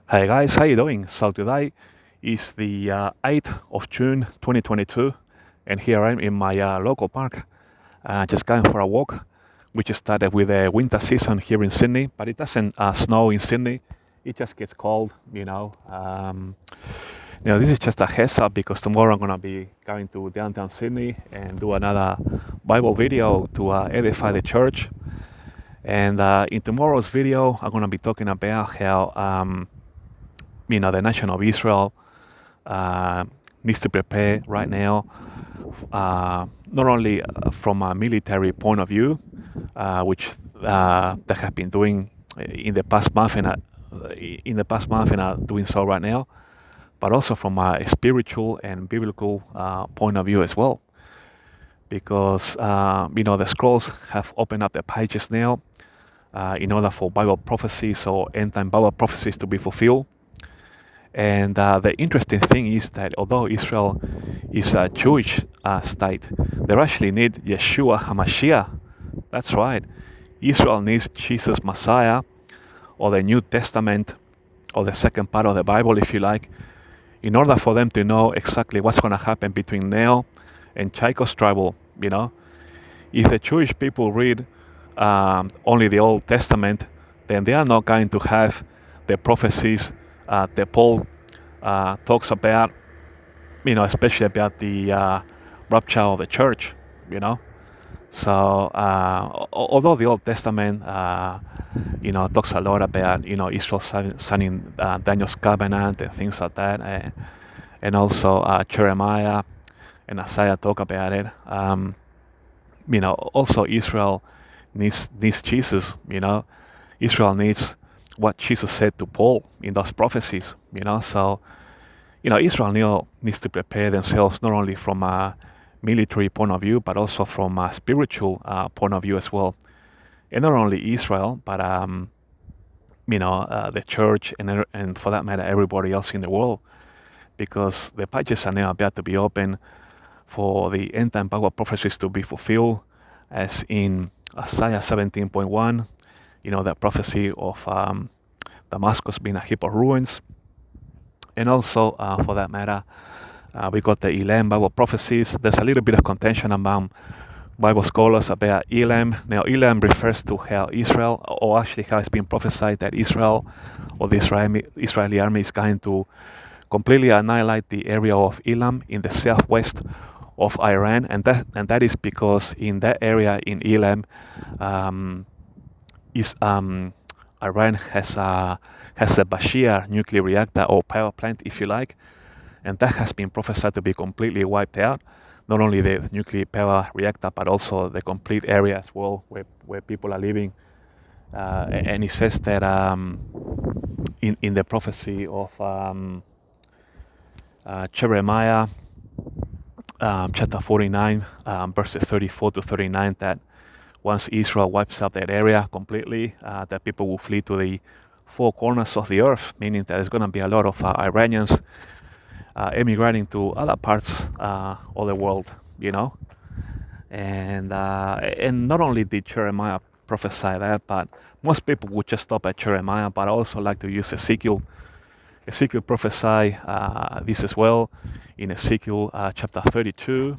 Hey guys, how you doing? So today is the 8th of June 2022, and here I am in my local park, just going for a walk. We just started with the winter season here in Sydney, but it doesn't snow in Sydney. It just gets cold. This is just a heads up because tomorrow I'm gonna be going to downtown Sydney and do another Bible video to edify the church. And in tomorrow's video, I'm gonna be talking about how the nation of Israel uh, needs to prepare right now, not only from a military point of view, which they have been doing in the past month and are doing so right now, but also from a spiritual and biblical point of view as well. Because the scrolls have opened up the pages now in order for Bible prophecies or end-time Bible prophecies to be fulfilled. And the interesting thing is that although Israel is a Jewish state, they actually need Yeshua HaMashiach. That's right. Israel needs Jesus Messiah, or the New Testament, or the second part of the Bible, if you like, in order for them to know exactly what's going to happen between now and Jacob's trouble. If the Jewish people read only the Old Testament, then they are not going to have the prophecies that Paul talks about, especially about the rapture of the church, you know. So although the Old Testament, talks a lot about, Israel signing Daniel's covenant and things like that, and also Jeremiah and Isaiah talk about it. Also Israel needs Jesus. Israel needs what Jesus said to Paul in those prophecies. So Israel needs to prepare themselves not only from a military point of view, but also from a spiritual point of view as well. And not only Israel, but the church and for that matter everybody else in the world, because the pages are now about to be open for the end time Bible prophecies to be fulfilled, as in Isaiah 17.1, the prophecy of Damascus being a heap of ruins. And also, for that matter, we got the Elam Bible prophecies. There's a little bit of contention among Bible scholars about Elam. Now, Elam refers to how Israel, or actually how it's been prophesied that Israel, or the Israeli army, is going to completely annihilate the area of Elam in the southwest of Iran, and that is because in that area in Elam, Iran has a Bashir nuclear reactor or power plant, if you like, and that has been prophesied to be completely wiped out. Not only the nuclear power reactor, but also the complete area as well where people are living. And it says that in the prophecy of Jeremiah, chapter 49, verses 34 to 39, that once Israel wipes out that area completely, that people will flee to the four corners of the earth, meaning that there's going to be a lot of Iranians emigrating to other parts of the world, And not only did Jeremiah prophesy that, but most people would just stop at Jeremiah, but I also like to use Ezekiel. Ezekiel prophesied this as well in Ezekiel chapter 32,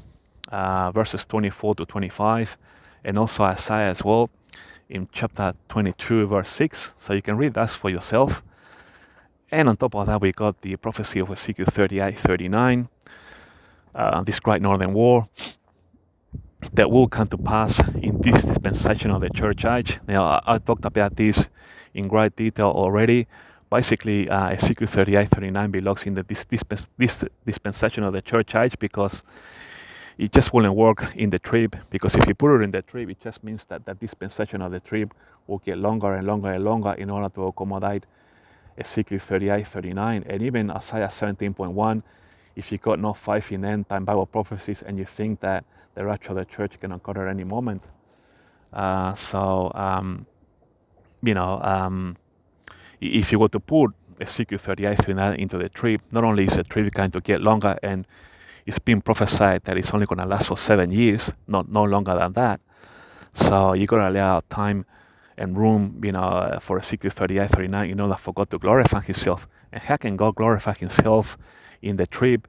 verses 24 to 25, and also Isaiah as well in chapter 22, verse 6. So you can read that for yourself. And on top of that, we got the prophecy of Ezekiel 38, 39, this great northern war that will come to pass in this dispensation of the church age. Now, I talked about this in great detail already. Basically, Ezekiel 38, 39 belongs in this dispensation of the church age, because it just wouldn't work in the trib, because if you put it in the trib, it just means that the dispensation of the trib will get longer and longer and longer in order to accommodate Ezekiel 38, 39, and even Isaiah 17.1. If you got no faith in end time Bible prophecies and you think that the rapture of the church can occur at any moment, if you were to put Ezekiel 38, 39 into the trib, not only is the trib going to get longer, and it's been prophesied that it's only going to last for 7 years, no longer than that. So you got to allow time and room, for Ezekiel 38, 39, in order for God to glorify Himself. And how can God glorify Himself in the trib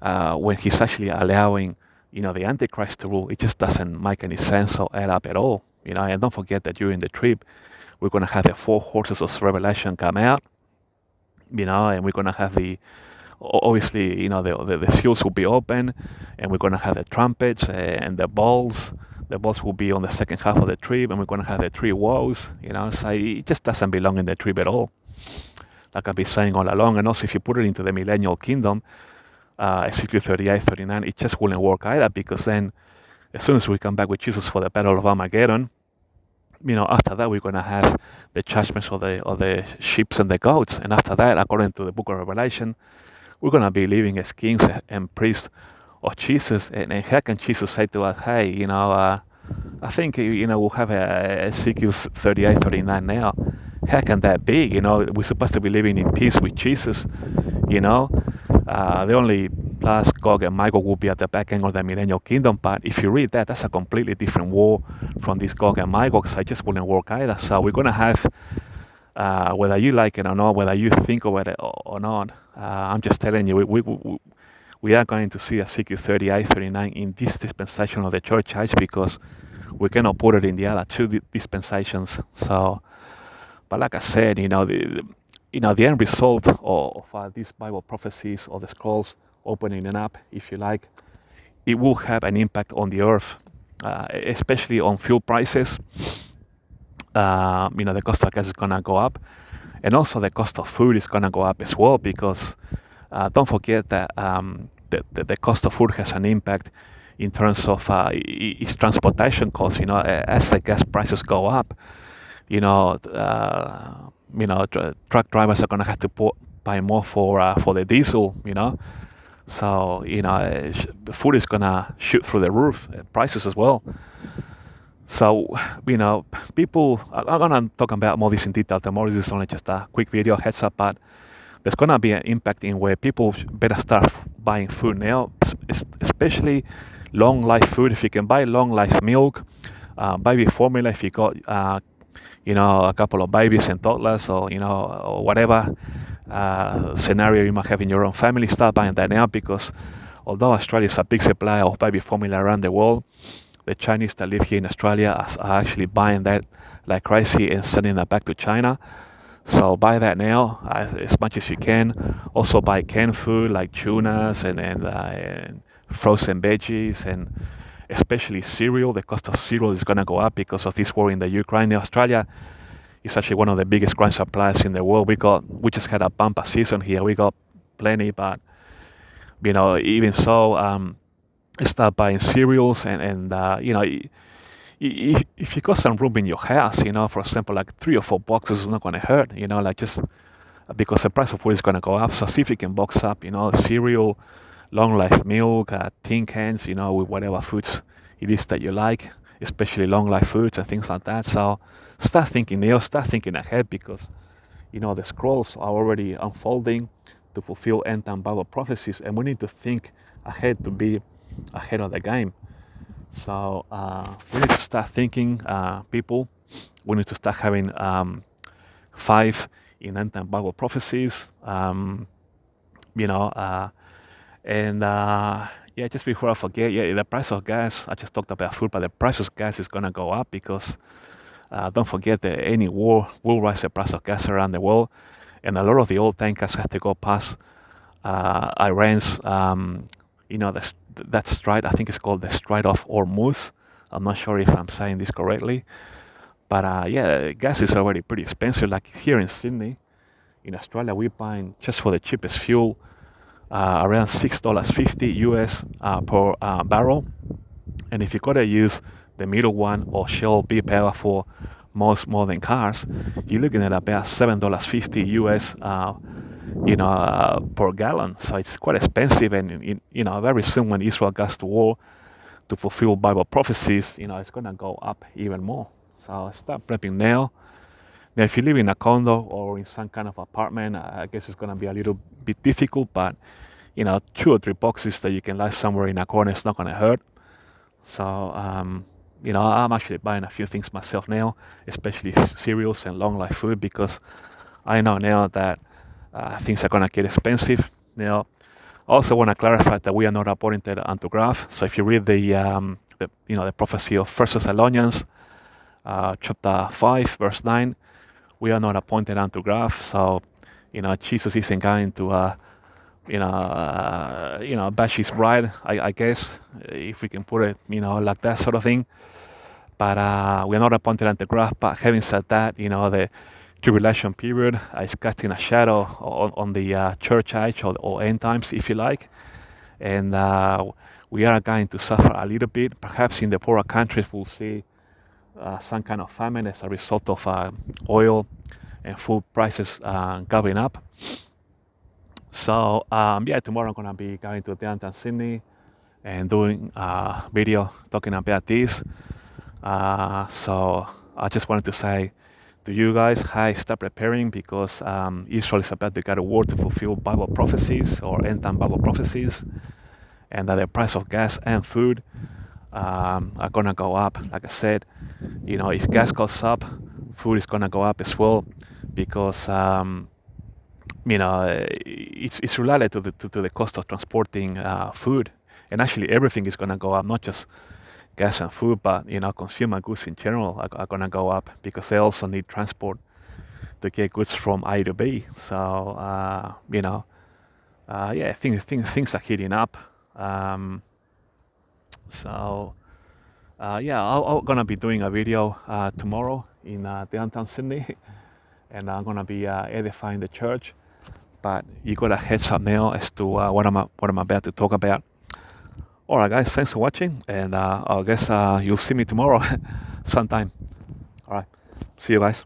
when He's actually allowing, the Antichrist to rule? It just doesn't make any sense or add up at all. And don't forget that during the trib, we're going to have the four horses of Revelation come out, and we're going to have obviously, the seals will be open, and we're going to have the trumpets and the bowls. The bowls will be on the second half of the trib, and we're going to have the three woes, so it just doesn't belong in the trib at all. Like I've been saying all along, and also if you put it into the millennial kingdom, Ezekiel 38, 39, it just wouldn't work either, because then as soon as we come back with Jesus for the Battle of Armageddon, after that we're going to have the judgments of the sheep and the goats, and after that, according to the book of Revelation, we're going to be living as kings and priests of Jesus. And how can Jesus say to us, hey, I think, we'll have a Ezekiel 38, 39 now. How can that be? We're supposed to be living in peace with Jesus, the only last Gog and Magog will be at the back end of the millennial kingdom. But if you read that, that's a completely different war from this Gog and Magog, so it just wouldn't work either. So we're going to have, whether you like it or not, whether you think about it or not, I'm just telling you, we are going to see Ezekiel 38, 39 in this dispensation of the church age, because we cannot put it in the other two dispensations. So, but like I said, the end result of these Bible prophecies or the scrolls opening it up, if you like, it will have an impact on the earth, especially on fuel prices. The cost of gas is going to go up, and also the cost of food is going to go up as well, because don't forget that the cost of food has an impact in terms of its transportation costs. As the gas prices go up, truck drivers are going to have to pay more for the diesel. So food is going to shoot through the roof, prices as well. So people, I'm going to talk about more this in detail tomorrow. This is only just a quick video heads up, but there's going to be an impact in where people better start buying food now, especially long life food. If you can buy long life milk, baby formula, if you got a couple of babies and toddlers, or or whatever scenario you might have in your own family, start buying that now, because although Australia is a big supplier of baby formula around the world, the Chinese that live here in Australia are actually buying that like crazy and sending that back to China. So buy that now as much as you can. Also buy canned food like tunas and frozen veggies, and especially cereal. The cost of cereal is going to go up because of this war in the Ukraine. Australia is actually one of the biggest grain suppliers in the world. We just had a bumper season here. We got plenty, but even so, start buying cereals and if you got some room in your house, for example, like 3 or 4 boxes is not going to hurt, like just because the price of food is going to go up. So see if you can box up, cereal, long life milk, tin cans, with whatever foods it is that you like, especially long life foods and things like that. So start thinking now, start thinking ahead, because the scrolls are already unfolding to fulfill end time Bible prophecies, and we need to think ahead to be ahead of the game. So we need to start thinking, people. We need to start having 5 in end time Bible prophecies. Just before I forget, the price of gas. I just talked about food, but the price of gas is gonna go up, because don't forget that any war will raise the price of gas around the world, and a lot of the oil tankers have to go past Iran's, that strait. I think it's called the Strait of Hormuz. I'm not sure if I'm saying this correctly, but gas is already pretty expensive. Like here in Sydney, in Australia, we're buying just for the cheapest fuel around $6.50 US per barrel, and if you gotta use the middle one or Shell B Power for most modern cars, you're looking at about $7.50 US per gallon. So it's quite expensive, and very soon when Israel goes to war to fulfill Bible prophecies, it's gonna go up even more. So start prepping now. Now, if you live in a condo or in some kind of apartment, I guess it's gonna be a little bit difficult, but 2 or 3 boxes that you can lie somewhere in a corner is not gonna hurt. So I'm actually buying a few things myself now, especially cereals and long life food, because I know now that things are gonna get expensive. Now, I also want to clarify that we are not appointed unto graph. So if you read the prophecy of First Thessalonians, chapter 5, verse 9, we are not appointed unto graph. So, Jesus isn't going to, bash his bride, I guess, if we can put it, like that sort of thing. But we're not appointed unto graph. But having said that, the tribulation period is casting a shadow on the church age or end times, if you like. And we are going to suffer a little bit. Perhaps in the poorer countries, we'll see some kind of famine as a result of oil and food prices going up. So tomorrow I'm gonna be going to downtown Sydney and doing a video talking about this. So I just wanted to say to you guys, hi, start preparing, because Israel is about to get a war to fulfill Bible prophecies or end time Bible prophecies, and that the price of gas and food are gonna go up. Like I said, if gas goes up, food is gonna go up as well, because it's related to the cost of transporting food, and actually everything is gonna go up, not just gas and food, but consumer goods in general are gonna go up, because they also need transport to get goods from A to B. So things are heating up. I'm gonna be doing a video tomorrow in downtown Sydney, and I'm gonna be edifying the church. But you got a heads up now as to what I'm about to talk about. All right, guys, thanks for watching, and I guess you'll see me tomorrow sometime. All right, see you guys.